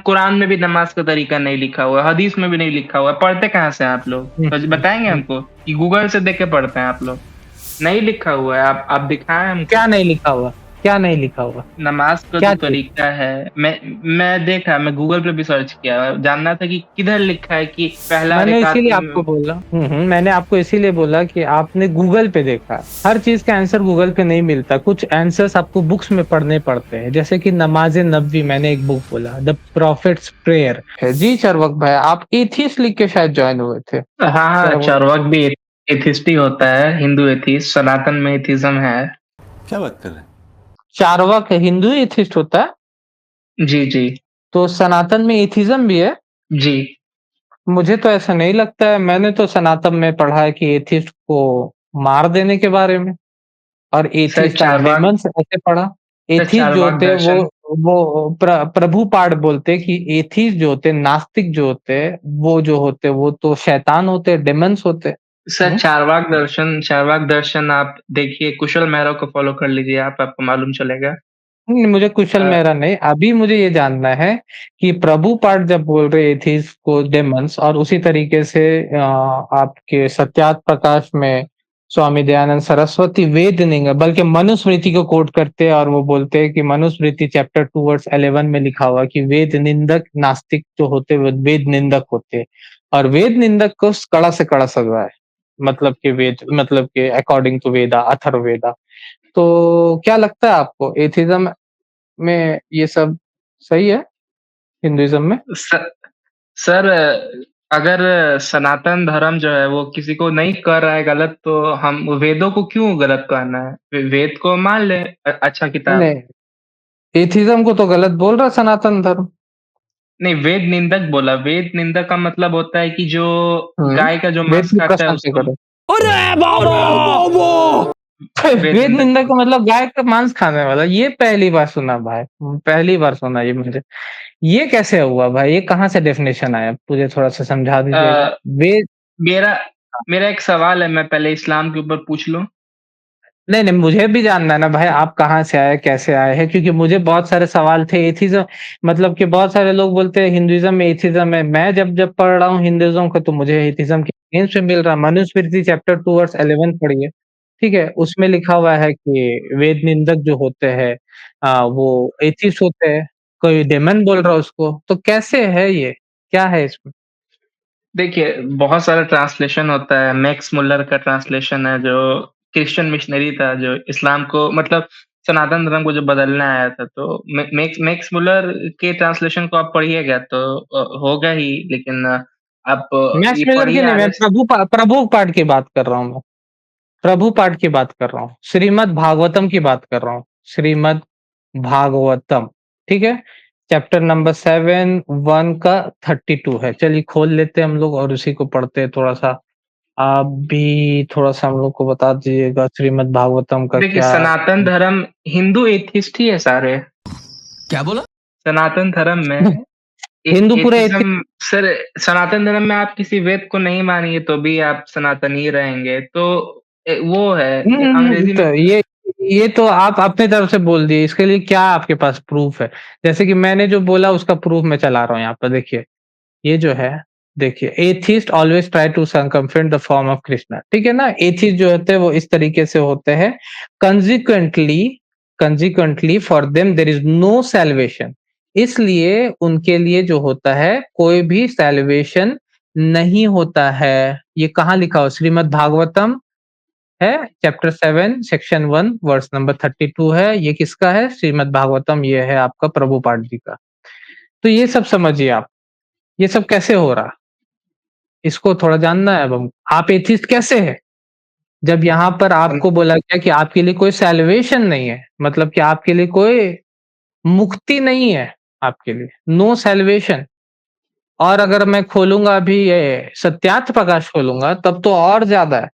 कुरान में भी नमाज का तरीका नहीं लिखा हुआ है, हदीस में भी नहीं लिखा हुआ है, पढ़ते कहाँ से हैं आप लोग? हम्म, तो हम्म, बताएंगे हम्म। हमको कि गूगल से देख के पढ़ते हैं आप लोग? नहीं लिखा हुआ है, आप दिखाएं हमको। क्या नहीं लिखा हुआ? क्या नहीं लिखा हुआ? नमाज का जो क्या चीज? तरीका है, मैं देखा, मैं गूगल पे भी सर्च किया, जानना था कि किधर लिखा है कि पहला मैंने रिकात इसीलिए आपको बोला, मैंने आपको इसीलिए बोला कि आपने गूगल पे देखा। हर चीज का आंसर गूगल पे नहीं मिलता, कुछ आंसर्स आपको बुक्स में पढ़ने पड़ते हैं, जैसे कि नमाज नबी, मैंने एक बुक बोला, द प्रॉफिट्स प्रेयर है। जी चरवक भाई, आप एथियस्ट लिख के शायद ज्वाइन हुए थे। हाँ हाँ, चरवक, चार्वाक भी एथिस्ट ही होता है, हिंदू एथिस्ट, सनातन में एथिज्म है। क्या बात कर रहे हैं? चारवाक हिंदू एथिस्ट होता है, जी जी तो सनातन में एथिज्म भी है? जी। मुझे तो ऐसा नहीं लगता है। मैंने तो सनातन में पढ़ा है कि एथिस्ट को मार देने के बारे में, और sir atheist are Charvaka demons ऐसे पढ़ा। सर एथिस्ट जो चारवाक होते हैं दर्शन वो प्रभु पाठ बोलते हैं कि एथिस्ट जो होते हैं, नास्तिक जो होते हैं, वो जो होते हैं वो तो शैतान होते हैं, डेमन्स होते हैं। सर चारवाक दर्शन आप देखिए, कुशल मेहरा को फॉलो कर लीजिए, आप आपको मालूम चलेगा। नहीं, मुझे कुशल अ, मेहरा नहीं, अभी मुझे ये जानना है कि प्रभु पाठ जब बोल रहे एथिस्ट को डेमन्स, और उसी तरीके से आपके सत्यार्थ प्रकाश में स्वामी दयानंद सरस्वती वेद नहीं है बल्कि मनुस्मृति को कोट करते हैं, और वो बोलते हैं कि मनुस्मृति चैप्टर 2 वर्स 11 में लिखा हुआ कि वेद निंदक नास्तिक जो होते हैं वो वेद निंदक होते हैं, और वेद निंदक को कड़ा से कड़ा सजा है। मतलब कि वेद, मतलब कि अकॉर्डिंग टू वेदा, अथर्ववेदा। तो क्या लगता है आपको, एथिज्म में ये सब सही है, हिंदुइज्म में? स- सर, अगर सनातन धर्म जो है वो किसी को नहीं कर रहा है गलत, तो हम वेदों को क्यों गलत कहना है? वेद को मान ले अच्छा किताब। नहीं, एथिज्म को तो गलत बोल रहा सनातन धर्म। नहीं, वेद निंदक बोला। वेद निंदक का मतलब होता है कि जो हम्म, गाय का जो वेद मांस की खाता है प्रशंसा उसको करो। वेद वेद निंदक निंदा का बोलते मतलब गाय का मांस खाने वाला, ये पहली बार सुना भाई, पहली बार सुना ये मुझे। ये कैसे हुआ भाई, ये कहाँ से डेफिनेशन आया, मुझे थोड़ा सा समझा हैं। दीजिएगा। वेद, मेरा मेरा एक सवाल है, मैं पहले इस्लाम के ऊपर पूछ लूं। नहीं, नहीं, मुझे भी जानना है ना भाई, आप कहाँ से आए, कैसे आए हैं? क्योंकि मुझे बहुत सारे सवाल थे। एथिज़्म मतलब कि बहुत सारे लोग बोलते हैं हिंदुइज़्म में एथिज़्म है। मैं जब जब पढ़ रहा हूँ हिंदुइज़्म को, तो मुझे एथिज़्म के अगेंस्ट में मिल रहा है। मनुस्मृति चैप्टर 2 वर्स 11 पढ़िए, ठीक है? उसमें लिखा हुआ है कि वेद निंदक जो होते हैं वो एथिस्ट होते हैं। कोई डेमन बोल रहा है उसको, तो कैसे है ये? क्या है इसमें? देखिए, बहुत सारा ट्रांसलेशन होता है। मैक्स मुल्लर का ट्रांसलेशन है, जो क्रिश्चियन मिशनरी था, जो इस्लाम को मतलब सनातन धर्म को जो बदलने आया था। तो मैक्स मैक्स मुल्लर के ट्रांसलेशन को आप पढ़िएगा तो होगा ही, लेकिन आप मैक्स ये मिलर की पढ़िए नहीं, मैं आगे। प्रभु पाठ की बात कर रहा हूँ मैं। प्रभु पाठ की बात कर रहा हूँ, श्रीमद् भागवतम की बात कर रहा हूँ, श्रीमद् भागवतम, ठीक है? चैप्टर नंबर 7 1 का 32 है। चलिए खोल लेते हैं हम लोग और उसी को पढ़ते हैं थोड़ा सा। आप भी थोड़ा सा हम लोग को बता दीजिएगा श्रीमद् भागवतम का देखिए, क्या। सनातन धर्म हिंदू एथिस्ट ही है सारे। क्या बोला? सनातन धर्म में हिंदू पूरे एथिज्म। सर, सनातन धर्म में आप किसी वेद को नहीं मानिए तो भी आप सनातनी रहेंगे। तो वो है अंग्रेजी में। तो ये तो आप अपनी तरफ से बोल दिए, इसके लिए क्या आपके पास प्रूफ है? जैसे कि मैंने जो बोला उसका प्रूफ मैं चला रहा हूँ यहाँ पर, देखिए। ये जो है, देखिए, atheist always try to circumvent the form of Krishna, ठीक है ना? एथिस्ट जो होते हैं वो इस तरीके से होते हैं। Consequently consequently for them there is no salvation. इसलिए उनके लिए जो होता है कोई भी सैल्वेशन नहीं होता है। ये कहाँ लिखा हो? श्रीमद् भागवतम है, चैप्टर 7 सेक्शन 1 वर्स नंबर 32 है। ये किसका है? श्रीमद् भागवतम, ये है आपका प्रभुपाद जी का। तो ये सब समझिए आप, ये सब कैसे हो रहा, इसको थोड़ा जानना है अब हम। आप एथिस्ट कैसे है जब यहाँ पर आपको बोला गया कि आपके लिए कोई सैल्वेशन नहीं है, मतलब कि आपके लिए कोई मुक्ति नहीं है, आपके लिए नो सैल्वेशन। और अगर मैं खोलूंगा अभी ये सत्यार्थ प्रकाश खोलूंगा तब तो और ज्यादा है।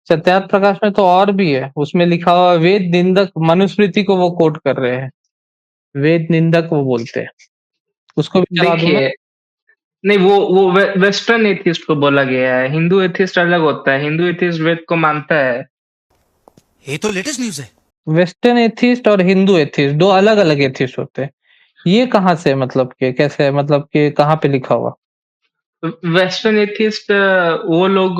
सत्यार्थ प्रकाश में तो और भी है, उसमें लिखा हुआ है, वेद निंदक मनुस्मृति को वो कोट कर रहे हैं, वेद निंदक वो बोलते हैं। उसको भी चला दूं मैं? देखिए, नहीं, वो वेस्टर्न एथिस्ट को बोला गया है। हिंदू एथिस्ट अलग होता है। हिंदू एथिस्ट वेद को मानता है। ये तो लेटेस्ट न्यूज़ है। वेस्टर्न एथिस्ट और हिंदू एथिस्ट दो अलग अलग एथिस्ट होते हैं। ये कहाँ से मतलब कि कैसे मतलब कि कहाँ पे लिखा हुआ? वेस्टर्न एथिस्ट वो लोग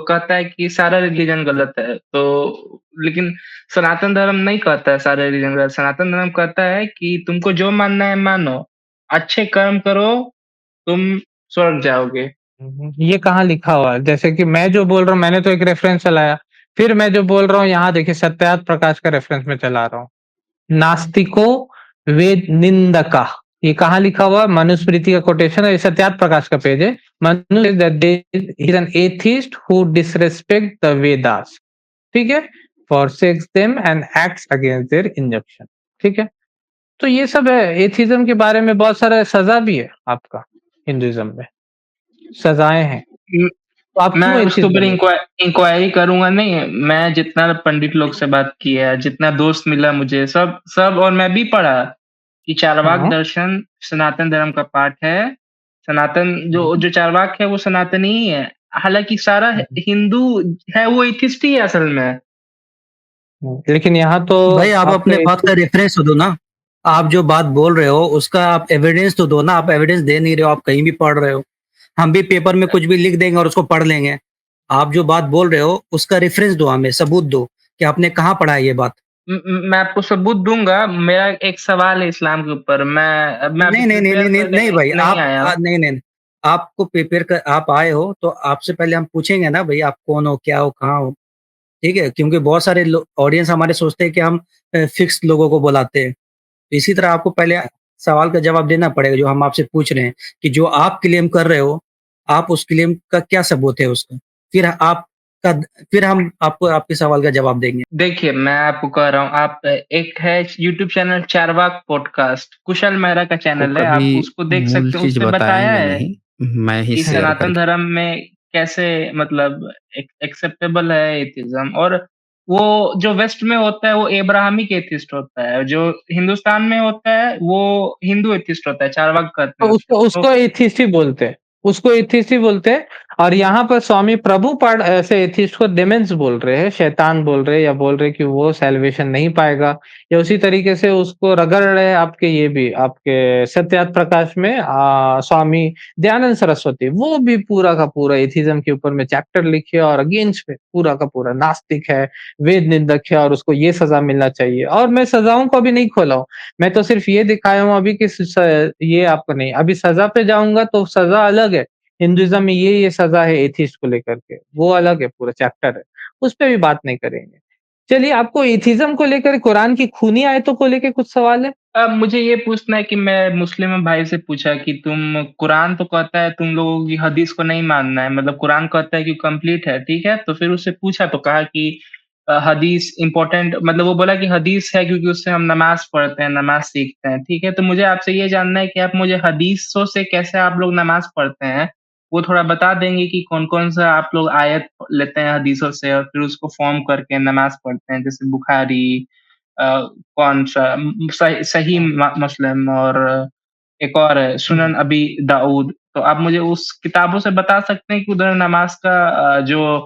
कहता है कि सारा रिलीजन गलत है, तो लेकिन सनातन धर्म नहीं कहता है सारा रिलीजन गलत। सनातन धर्म कहता है कि तुमको जो मानना है मानो, अच्छे कर्म करो, तुम स्वर्ग जाओगे। ये कहाँ लिखा हुआ है? जैसे कि मैं जो बोल रहा हूँ मैंने तो एक रेफ़रेंस चलाया, फिर मैं जो बोल रहा हूँ यहाँ देखिए सत्यार्थ प्रकाश का रेफ़रेंस मैं चला रहा हूँ। नास्तिको वेद निंदका, ये कहाँ लिखा हुआ है? मनुस्मृति का कोटेशन है, ये सत्यार्थ प्रकाश का पेज है। Manu is that he is an atheist who disrespect the Vedas, ठीक है? forsakes them and acts against their injunction, ठीक है? तो ये सब है, एथिज्म के बारे में बहुत सारा सज़ा भी है आपका हिंदुइज़्म में, सज़ाएँ हैं। उम, तो आप मैं क्यों उसके एथिस्ट ऊपर बने? इंक्वायरी करूँगा नहीं, मैं जितना पंडित लोग से बात किया, जितना दोस्त मिला मुझे सब सब और मैं भी पढ़ा कि चार्वाक हाँ। दर्शन सनातन धर्म का पार्ट है। सनातन जो हुँ, जो चार्वाक है वो सनातनी ही है। हालाँकि सारा हुँ, हिंदू है वो एथिस्ट ही है असल में। हुँ। लेकिन यहाँ तो भाई आप आपका अपने बात का एथिस्ट रेफरेंस तो दो ना। आप जो बात बोल रहे हो उसका आप एविडेंस तो दो ना। आप एविडेंस दे नहीं रहे हो, आप कहीं भी पढ़ रहे हो। हम भी पेपर में कुछ भी लिख देंगे और उसको पढ़ लेंगे। आप जो बात बोल रहे हो उसका रेफरेंस दो, हमें सबूत दो कि आपने कहाँ पढ़ा है ये बात। मैं आपको सबूत दूँगा। मेरा एक सवाल है इस्लाम के ऊपर। मैं अभी नहीं नहीं नहीं प्रिपेयर नहीं नहीं करने नहीं भाई, नहीं आप आया हूँ। नहीं नहीं, आपको प्रिपेयर कर आप आए हो तो आपसे पहले हम पूछेंगे ना भाई, आप कौन हो, क्या हो, कहाँ हो। ठीक है, क्योंकि बहुत सारे ऑडियंस हमारे सोचते हैं कि हम फिक्स लोगों को बुलाते हैं। तो इसी तरह आपको पहले सवाल का जवाब देना पड़ेगा जो हम आपसे पूछ रहे हैं कि जो आप क्लेम कर रहे हो, आप उस क्लेम का क्या सबूत है उसका? फिर आपका फिर हम आपको आपके सवाल का जवाब देंगे। देखिए, मैं आपको कह रहा हूँ, आप एक है यूट्यूब चैनल चारवाक पॉडकास्ट, कुशल मेहरा का को चैनल है, कभी आप उसको देख मूल सकते हैं। चीज उसने बताया बताएंगे है नहीं, मैं ही कि शेयर सनातन करके। धर्म में कैसे मतलब एक्सेप्टेबल है एथिज्म, और वो जो वेस्ट में होता है वो एब्राहमिक एथिस्ट होता है, जो हिंदुस्तान में होता है वो हिंदू एथिस्ट होता है, चारवाक कहते तो हैं उसको। उसको तो उसको एथिस्ट ही बोलते हैं, उसको एथिस्ट ही बोलते हैं। और यहाँ पर स्वामी प्रभुपाद ऐसे एथिस्ट को डेमन्स बोल रहे हैं, शैतान बोल रहे हैं, या बोल रहे हैं कि वो सैल्वेशन नहीं पाएगा, या उसी तरीके से उसको रगड़ रहे हैं आपके ये भी आपके सत्यार्थ प्रकाश में स्वामी दयानंद सरस्वती, वो भी पूरा का पूरा एथिज्म के ऊपर में चैप्टर लिखे और अगेंस्ट पे पूरा का पूरा नास्तिक है, वेद निंदक है और उसको ये सज़ा मिलना चाहिए। और मैं सज़ाओं को अभी नहीं खोला हूँ। मैं तो सिर्फ ये दिखाया हूँ अभी कि ये आपको नहीं, अभी सजा पे जाऊंगा तो सजा अलग है। हिंदुइज्म में ये सजा है एथिस्ट को लेकर के, वो अलग है, पूरा चैप्टर है, उस पे भी बात नहीं करेंगे। चलिए, आपको एथिज्म को लेकर कुरान की खूनी आयतों को लेके कुछ सवाल है? अब मुझे ये पूछना है कि मैं मुस्लिम भाई से पूछा कि तुम कुरान तो कहता है तुम लोगों की हदीस को नहीं मानना है, मतलब कुरान कहता है कि कंप्लीट है, ठीक है? तो फिर उससे पूछा तो कहा कि हदीस इम्पोर्टेंट, मतलब वो बोला कि हदीस है क्योंकि उससे हम नमाज़ पढ़ते हैं, नमाज़ सीखते हैं, ठीक है? तो मुझे आपसे ये जानना है कि आप मुझे हदीसों से कैसे आप लोग नमाज़ पढ़ते हैं, वो थोड़ा बता देंगे कि कौन-कौन सा आप लोग आयत लेते हैं हदीसों से और फिर उसको फ़ॉर्म करके नमाज़ पढ़ते हैं? जैसे बुखारी, अ, कौन-सा सही सही मुस्लिम, और एक और है हुँ। सुनन अबी दाऊद। तो आप मुझे उस किताबों से बता सकते हैं कि उधर नमाज़ का जो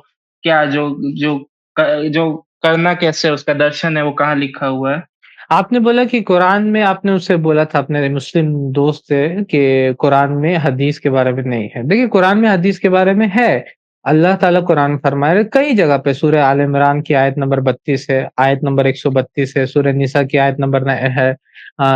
क्या जो जो जो करना कैसे है, उसका दर्शन है, वो कहाँ लिखा हुआ है? आपने बोला कि कुरान में आपने उससे बोला था अपने मुस्लिम दोस्त से कि कुरान में हदीस के बारे में नहीं है। देखिए, कुरान में हदीस के बारे में है। अल्लाह ताला कुरान फरमा रहे कई जगह पे, सूरह आल इमरान की आयत नंबर 32 है, आयत नंबर 132 है, सूरह निसा की आयत नंबर न है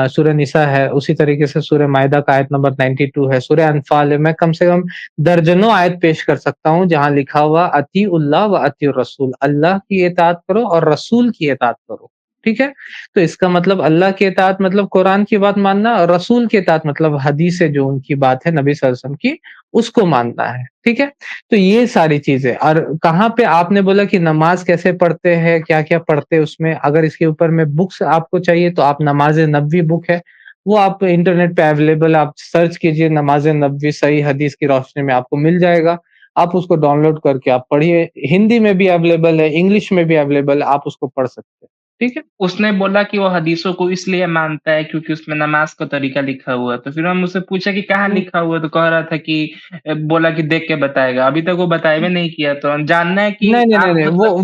सूरह निसा है, उसी तरीके से सूरह माइदा का आयत नंबर 92 है, सूरह अनफाल है। मैं कम से कम दर्जनों आयत पेश कर सकता हूँ जहाँ लिखा हुआ अतीउल्लाह व अतीउर रसूल, अल्लाह की इताअत करो और रसूल की इताअत करो। ठीक है? तो इसका मतलब अल्लाह की इताअत मतलब कुरान की बात मानना, और रसूल की इताअत मतलब हदीस से जो उनकी बात है नबी सल्लल्लाहु अलैहि वसल्लम की, उसको मानना है, ठीक है? तो ये सारी चीज़ें, और कहाँ पे आपने बोला कि नमाज़ कैसे पढ़ते हैं, क्या-क्या पढ़ते हैं उसमें, अगर इसके ऊपर में बुक्स आपको चाहिए तो आप नमाज़े नबवी बुक है, वो आप इंटरनेट पे अवेलेबल, आप सर्च कीजिए नमाज़े नबवी सही हदीस की रोशनी में, आपको मिल जाएगा। आप उसको डाउनलोड करके आप पढ़िए, हिंदी में भी अवेलेबल है, इंग्लिश में भी अवेलेबल है, आप उसको पढ़ सकते हैं, ठीक है? उसने बोला कि वो हदीसों को इसलिए मानता है क्योंकि उसमें नमाज का तरीका लिखा हुआ है। तो फिर हम उससे पूछा कि कहाँ हुँ। लिखा हुआ है? तो कह रहा था कि बोला कि देख के बताएगा। अभी तक वो बताया भी नहीं किया, तो हम जानना है कि नहीं, नहीं, नहीं, आप नहीं, मतलब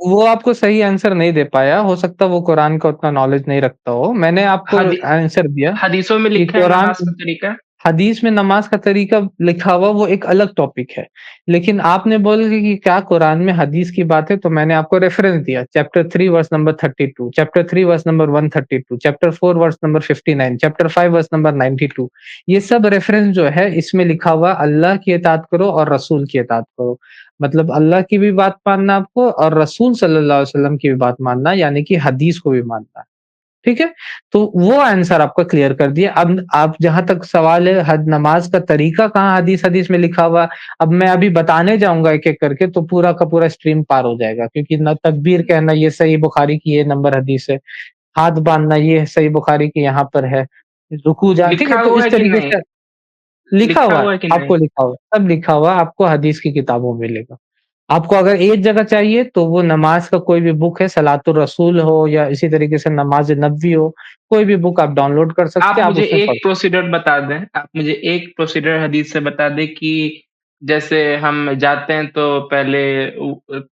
वो आपको सही आंसर नहीं दे पाया, हो सकता है वो कुरान का उतना नॉलेज नहीं रखता हो। मैंने आपको हदी आंसर दिया हदीसों में कि लिखा है कुरान नमाज का तरीका? हदीस में नमाज़ का तरीका लिखा हुआ वो एक अलग टॉपिक है। लेकिन आपने बोला कि क्या कुरान में हदीस की बात है, तो मैंने आपको रेफरेंस दिया chapter 3 verse number 32, chapter 3 verse number 132, chapter 4 verse number 59, chapter 5 verse number 92। ये सब रेफरेंस जो है इसमें लिखा हुआ अल्लाह की इताअत करो और रसूल की इताअत करो। मतलब अल्लाह की भी बात मानना आपको और रसूल सल्लल्लाहु अलैहि वसल्लम की भी बात मानना यानी कि हदीस को भी मानना। ठीक है? तो वो आंसर आपका क्लियर कर दिया। अब आप जहाँ तक सवाल है हद नमाज़ का तरीका कहाँ हदीस में लिखा हुआ, अब मैं अभी बताने जाऊँगा एक-एक करके तो पूरा का पूरा स्ट्रीम पार हो जाएगा क्योंकि ना तकबीर कहना ये सही बुखारी की ये नंबर हदीस है, हाथ बाँधना ये सही बुखारी की यहाँ पर है, रुकू जा ठीक है? लिखा तो हुआ इस है कि तरीके नहीं? से लिखा लिखा हुआ है, हुआ है कि आपको नहीं? लिखा हुआ है, सब लिखा हुआ है, आपको हदीस की किताबों में मिलेगा। आपको अगर एक जगह चाहिए तो वो नमाज़ का कोई भी बुक है, सलातुर रसूल हो या इसी तरीके से नमाज़ नबवी हो, कोई भी बुक आप डाउनलोड कर सकते आप हैं, आप मुझे उसमें एक पढ़ प्रोसीजर बता दें, आप मुझे एक प्रोसीजर हदीस से बता दें कि जैसे हम जाते हैं तो पहले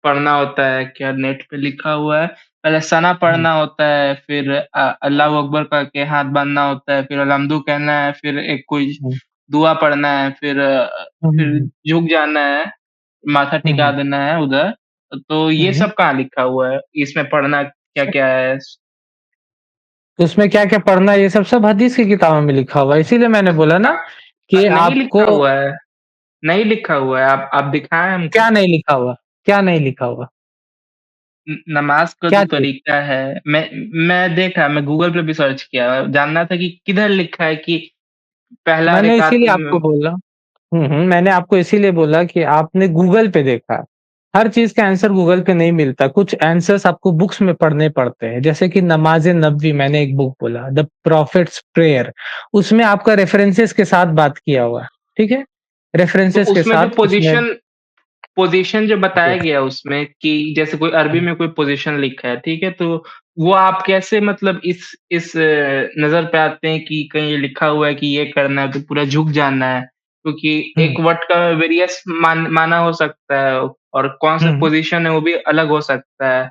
पढ़ना होता है, क्या नेट पे लिखा हुआ है, पहले सना हुँ, पढ़ना होता है, फिर अल्लाहू अकबर कह के हाथ बाँधना होता है, फिर अलहम्दु कहना है, फिर एक कोई हुँ, दुआ पढ़ना है, हुँ, फिर हुँ, झुक जाना है, माथा हुँ, टिका हुँ, देना है उधर। तो हुँ, ये हुँ। सब कहाँ लिखा हुआ है? इसमें पढ़ना क्या-क्या है? तो उसमें क्या-क्या पढ़ना है ये सब हदीस की किताबों में लिखा हुआ है, इसीलिए मैंने बोला ना कि नहीं आपको लिखा हुआ है। नहीं लिखा हुआ है, आप दिखाएँ हमको। क्या नहीं लिखा हुआ? क्या नहीं लिखा हुआ? नमाज़ का जो क्या चीज़? तरीका है, मैं देखा, मैं गूगल पे भी सर्च किया, जानना था कि किधर लिखा है कि पहला मैंने रिकात इसीलिए में आपको बोला मैंने आपको इसीलिए बोला कि आपने गूगल पे देखा। हर चीज़ का आंसर गूगल पे नहीं मिलता, कुछ आंसर्स आपको बुक्स में पढ़ने पड़ते हैं। जैसे कि नमाज़-ए-नबवी मैंने एक बुक बोला, द प्रॉफिट्स प्रेयर उसमें आपका रेफरेंसेस के साथ बात किया हुआ है, ठीक है? तो रेफरेंसेस के उसमें जो साथ उसमें पोज़ीशन जो बताया जी। गया उसमें कि जैसे कोई अरबी हुँ, में कोई पोज़ीशन लिखा है, ठीक है? तो वो आप कैसे मतलब इस नज़र पे आते हैं कि कहीं ये लिखा हुआ है कि ये करना है तो पूरा झुक जाना है? क्योंकि हुँ, एक वर्ड का वेरियस माना हो सकता है और कौन-सा हुँ। पोज़ीशन है वो भी अलग हो सकता है,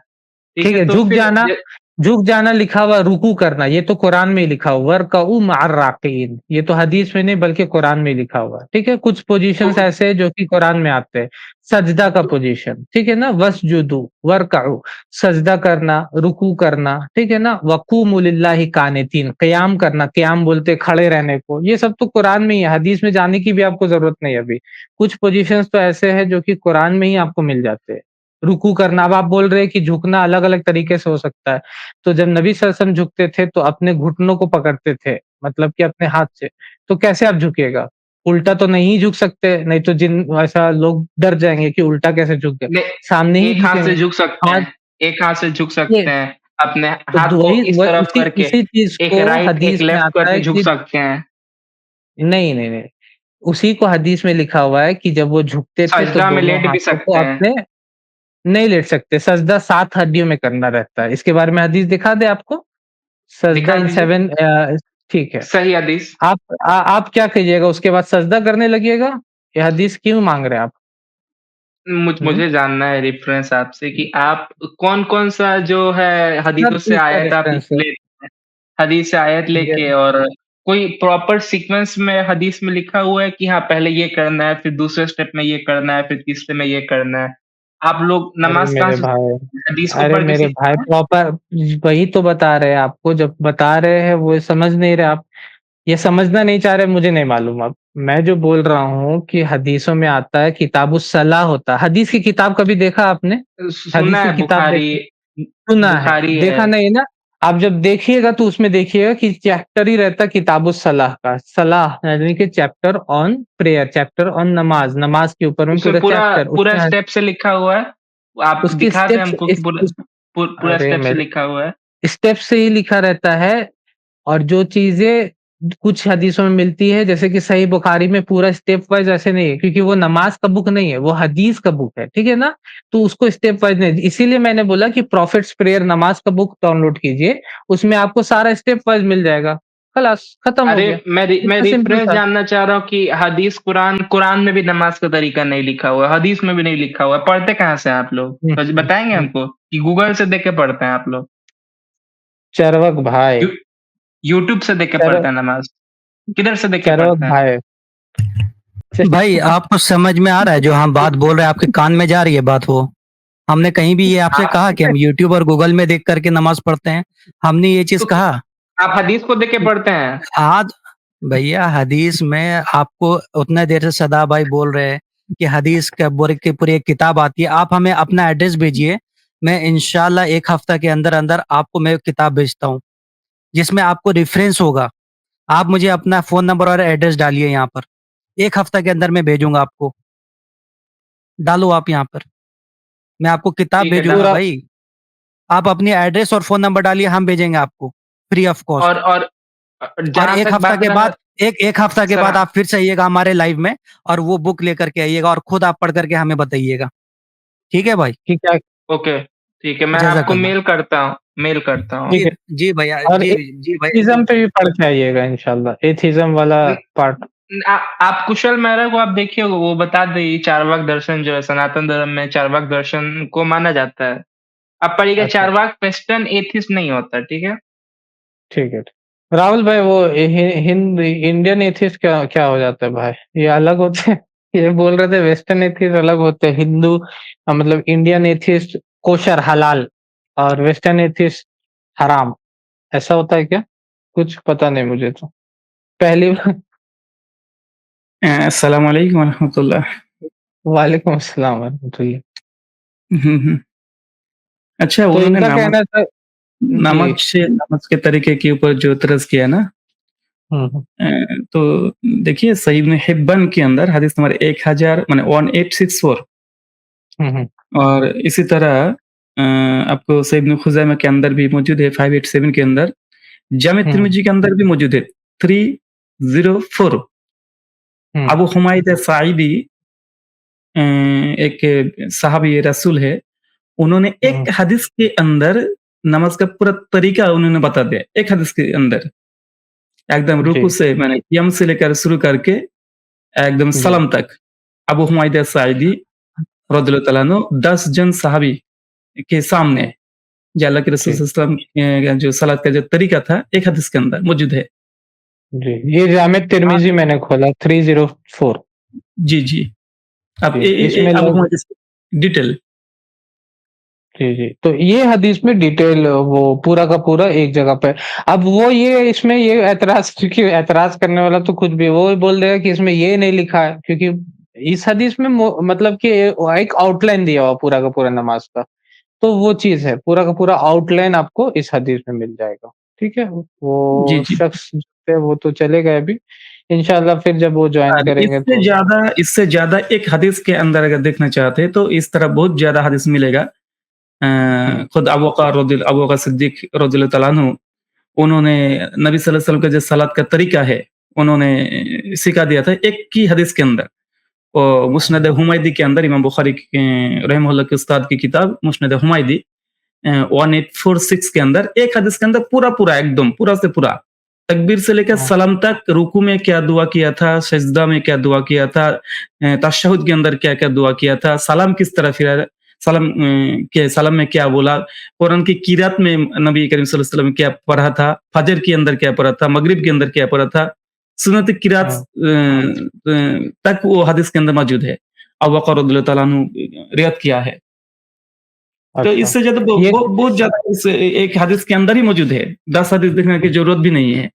ठीक ठीक है? है, तो फिर ज झुक जाना लिखा हुआ रुकू करना, ये तो कुरान में ही लिखा हुआ वरकऊ मअर राकिन ये तो हदीस में नहीं बल्कि कुरान में ही लिखा हुआ है, ठीक है? कुछ तो पोज़ीशंस ऐसे हैं जो कि कुरान में आते हैं, सजदा का तो पोज़ीशन, ठीक है ना? वस्जुदू वरकऊ सजदा करना, रुकू करना, ठीक है ना? वक़ूमु लिल्लाहि कानितीन क़याम करना, क़याम बोलते हैं खड़े रहने को, ये सब तो कुरान में ही है, हदीस में जाने की भी आपको ज़रूरत नहीं है अभी। कुछ पोज़ीशंस तो ऐसे हैं जो कि कुरान में ही आपको मिल जाते हैं। रुकू करना, अब आप बोल रहे हैं कि झुकना अलग-अलग तरीके से हो सकता है। तो जब नबी सल्लल्लाहु अलैहि वसल्लम झुकते थे तो अपने घुटनों को पकड़ते थे, मतलब कि अपने हाथ से। तो कैसे आप झुकिएगा? उल्टा तो नहीं झुक सकते, नहीं तो जिन ऐसा लोग डर जाएँगे कि उल्टा कैसे झुक गए, ले सामने ही एक हाथ से झुकेंगे। झुक सकते हाथ हैं, एक हाथ से झुक ये सकते हैं, अपने तो हाथ द को वही इस व तरफ उसी करके, उसी चीज़ एक को राइट, एक हदीस में लेफ्ट आता है करके झुक कि सकते हैं। नहीं, नहीं, नहीं। उसी को हदीस में लिखा हुआ है कि जब वो झुकते थे तो सजदा में दोनों लेट भी हाथों को सकते हैं। अपने नहीं लेट सकते, सजदा 7 हड्डियों में करना रहता है। इसके बारे में हदीस दिखा दें आपको? सजदा दिखा इन दीजिए, 7 ठीक है। सही हदीस। आप आप क्या कीजिएगा उसके बाद सजदा करने लगिएगा? ये हदीस क्यों माँग रहे हैं आप? हुँ? मुझे जानना है रेफ़रेंस आपसे कि आप कौन-कौन सा जो है हर हदीसों से चीज़ का आयत आप रेफ़रेंस है। लेते हैं? हदीस से आयत ये लेके और कोई प्रॉपर सीक्वेंस में हदीस में लिखा हुआ है कि हाँ, पहले ये करना है, फिर दूसरे स्टेप में ये करना है, फिर तीसरे में ये करना है। आप लोग अरे नमाज़ कहाँ मेरे से भाई सीखते हैं? हदीस को अरे पढ़ के मेरे भाई सीखते हैं? प्रॉपर वही तो बता रहे हैं आपको, जब बता रहे हैं वो समझ नहीं रहे आप। ये समझना नहीं चाह रहे मुझे नहीं मालूम अब। मैं जो बोल रहा हूँ कि हदीसों में आता है किताबुस सलाह होता है। हदीस की किताब कभी देखा आपने? सुना हदीस की है किताब बुखारी, देखी? सुना है, बुखारी है। देखा नहीं ना? आप जब देखिएगा तो उसमें देखिएगा कि चैप्टर ही रहता है किताबुस सलाह का। सलाह यानी कि chapter on prayer, chapter on नमाज़, नमाज़ के ऊपर में उसमें पूरा पूरा चैप्टर पूरा उसमें स्टेप से लिखा हुआ है? आप उसके दिखा दें स्टेप्स हमको कि इस उस पूरा अरे स्टेप से मेरे लिखा हुआ है? स्टेप से ही लिखा रहता है और जो चीज़ें कुछ हदीसों में मिलती है, जैसे कि सही बुखारी में पूरा स्टेप वाइज़ ऐसे नहीं है, क्योंकि वो नमाज़ का बुक नहीं है, वो हदीस का बुक है, ठीक है ना? तो उसको स्टेप वाइज़ नहीं, इसीलिए मैंने बोला कि प्रॉफिट्स प्रेयर नमाज़ का बुक डाउनलोड कीजिए, उसमें आपको सारा स्टेप वाइज़ मिल जाएगा। खलास खत्म हो अरे गया। मैं इतना सिंपल रेफरेंस था। जानना चाह रहा हूँ कि हदीस कुरान में भी नमाज का तरीका नहीं लिखा हुआ है, हदीस में भी नहीं लिखा हुआ है, पढ़ते कहाँ से हैं आप लोग? हुँ, तो हुँ, बताएंगे हुँ। हमको कि गूगल से देख के पढ़ते हैं आप लोग? चरवक भाई, यू, यूट्यूब से देख के चर पढ़ते हैं नमाज? किधर से देख के चरवक पढ़ते हैं? भाई। भाई आपको समझ में आ रहा है जो हम बात बोल रहे हैं, आपके कान में जा रही है बात वो? हमने कहीं भी ये आपसे आप कहा कि हम यूट्यूब और गूगल में देख करके नमाज पढ़ते हैं? हमने ये चीज तो कहा? आप हदीस को देख के पढ़ते हैं? आज भैया हदीस में आपको उतना देर से सदा भाई बोल रहे हैं कि हदीस का पूरी एक किताब आती है। आप हमें अपना एड्रेस भेजिए, मैं इंशाल्लाह 1 हफ्ता के अंदर-अंदर आपको मैं किताब भेजता हूँ, जिसमें आपको रेफ़रेंस होगा। आप मुझे अपना फ़ोन नंबर और एड्रेस डालिए यहाँ पर, 1 हफ्ता के अंदर मैं भेजूँगा आपको। डालो आप यहाँ पर, मैं आपको किताब ठीक है भेजूँगा पूरा भाई। आप अपनी एड्रेस और फ़ोन नंबर डालिए, हम भेजेंगे आपको, फ्री ऑफ कॉस्ट। और और जहाँ 1 तक हफ्ता बात के रहा बाद एक हफ्ता के सर बाद आप फिर से आइएगा हमारे लाइव में और वो बुक लेकर के आइएगा और खुद आप पढ़ कर के हमें बताइएगा। ठीक है भाई? कि क्या ओके, ठीक है, मैं आपको जज़ाकल्लाह। मेल करता हूँ। ठीक जी, है। जी भैया, और जी भैया जी। एथिज़्म पे भी पढ़ के आइएगा इंशाल्लाह, एथिज़्म वाला न पार्ट। आप कुशल मेहरा को आप देखिए, वो बता देगी चार्वाक दर्शन जो है सनातन धर्म में चार्वाक दर्शन को माना जाता है। आप पढ़िएगा अच्छा, चार्वाक वेस्टर्न एथिस्ट नहीं होता, ठीक है? ठीक है। राहुल भाई वो हिंद इंडियन एथिस्ट क्या क्या हो जाता है भाई? ये अलग होते हैं? ये बोल रहे थे वेस्टर्न एथिस्ट अलग होते हैं, हिंदू मतलब इंडियन एथिस्ट कोशर हलाल और वेस्टर्न एथिस्ट हराम, ऐसा होता है क्या? कुछ पता नहीं मुझे तो। पहली बार। अस्सलाम वालेकुम वरहमतुल्लाह। वालेकुम अस्सलाम वरहमतुल्लाह। हुँ, हुँ। अच्छा तो उन्होंने इनका कहना था जी। नमाज़ के तरीके के ऊपर जो तरस किया ना हुँ, हुँ। अ, तो देखिए सही इब्न हिब्बान के अंदर हदीस नंबर 1000 माने 1864 हुँ, हुँ। और इसी तरह आपको सही इब्न खुज़ैमा के अंदर भी मौजूद है 587 के अंदर, जामे हुँ, तिर्मिज़ी के अंदर भी मौजूद है 304। हुँ, अबू हुमैद साइदी एक सहाबी रसूल है, उन्होंने हुँ, एक हदीस के अंदर नमाज़ का पूरा तरीका उन्होंने बता दिया, एक हदीस के अंदर। एकदम रुकू जी, से माने क़ियाम से लेकर शुरू करके एकदम जी, सलाम तक। अबू हुमैदा साइदी रदियल्लाहु ताला अन्हु 10 जन सहाबी के सामने हुँ, जो अल्लाह के रसूल जी, सल्लल्लाहु अलैहि वसल्लम जो सलात का जो तरीका था, एक हदीस के अंदर मौजूद है। जी। ये जामे हाँ, तिर्मिज़ी मैंने खोला 304। जी, जी। अब जी, ए इसमें अबू लग हुमैदा डिटेल जी, जी। तो ये हदीस में डिटेल वो पूरा का पूरा एक जगह पे। अब वो ये इसमें ये ऐतराज़ क्योंकि ऐतराज़ करने वाला तो कुछ भी वो ही बोल देगा कि इसमें ये नहीं लिखा है क्योंकि इस हदीस में मतलब कि एक आउटलाइन दिया हुआ पूरा का पूरा नमाज़ का। तो वो चीज़ है, पूरा का पूरा आउटलाइन आपको इस हदीस में मिल जाएगा। ठीक है? जी, वो जी। शख्स जो है वो तो चले गए अभी। इंशाअल्लाह फिर जब वो जॉइन और करेंगे तो इससे ज़्यादा एक हदीस के अंदर अगर देखना चाहते हैं, तो इस तरह बहुत ज़्यादा हदीस मिलेगा। हुँ, खुद अबू बकर सिद्दीक रज़ियल्लाहु ताला अन्हु उन्होंने नबी सल्लल्लाहु अलैहि वसल्लम का जो सलात का तरीका है, उन्होंने सिखा दिया था एक ही हदीस के अंदर। हुँ, मुस्नद हुमैदी के अंदर इमाम बुखारी रहमहुल्लाह के उस्ताद की किताब मुस्नद हुमैदी 1846 के अंदर एक हदीस के अंदर पूरा-पूरा एकदम पूरा से पूरा तकबीर से लेकर हुँ, सलाम तक रुकू में क्या दुआ किया था, सजदा में क्या दुआ किया था, तशहुद के अंदर क्या-क्या दुआ किया था, सलाम किस तरह फिराया, सलाम में क्या बोला, कुरान की किरात में नबी करीम सल्लल्लाहु अलैहि वसल्लम क्या पढ़ा था, फजर के अंदर क्या पढ़ा था, मगरिब के अंदर क्या पढ़ा था, सुन्नत किरात हुँ। तक वो हदीस के अंदर मौजूद है। अबू बकर रज़ियल्लाहु ताला अन्हु रिवायत किया है। तो अच्छा। इससे ज़्यादा ये बहुत ज़्यादा इस एक हदीस के अंदर ही मौजूद है। 10 हदीस देखने की ज़रूरत भी नहीं है।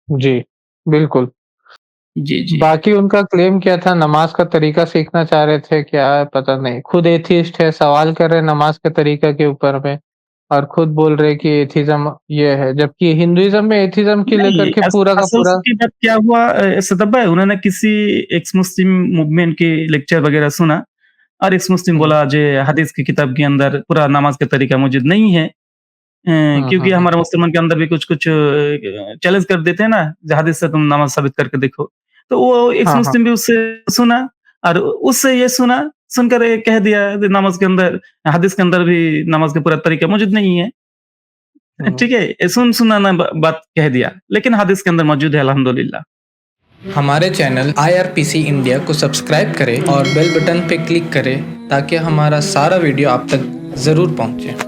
जी, बिल्कुल। जी, जी। बाकी उनका क्लेम क्या था नमाज़ का तरीका सीखना चाह रहे थे, क्या है पता नहीं। खुद एथियस्ट है, सवाल कर रहे हैं नमाज़ के तरीका के ऊपर में और खुद बोल रहे हैं कि एथिज़्म ये है, जबकि हिंदुइज़्म में एथिज़्म को लेकर नहीं, के पूरा का असल पूरा सच्ची बात क्या हुआ सदब भाई उन्होंने किसी एक्स मुस्लिम मूवमेंट के लेक्चर वगैरह सुना और एक्स मुस्लिम हुँ, बोला जे हदीस की किताब के अंदर पूरा नमाज का तरीका मौजूद नहीं है। क्योंकि हमारे मुसलमान के अंदर भी कुछ-कुछ चैलेंज कर देते हैं ना, हदीस से तुम नमाज़ साबित करके देखो। तो वो एक्स हाँ, हाँ। मुस्लिम भी उससे सुना और उससे ये सुना, सुनकर ये कह दिया कि नमाज़ के अंदर हदीस के अंदर भी नमाज़ का पूरा तरीका मौजूद नहीं है। हुँ। ठीक है? ये सुन-सुनाना बात कह दिया, लेकिन हदीस के अंदर मौजूद है अल्हम्दुलिल्लाह। हमारे चैनल IRPC इंडिया को सब्सक्राइब करें और बेल बटन पे क्लिक करें ताकि हमारा सारा वीडियो आप तक ज़रूर पहुंचे।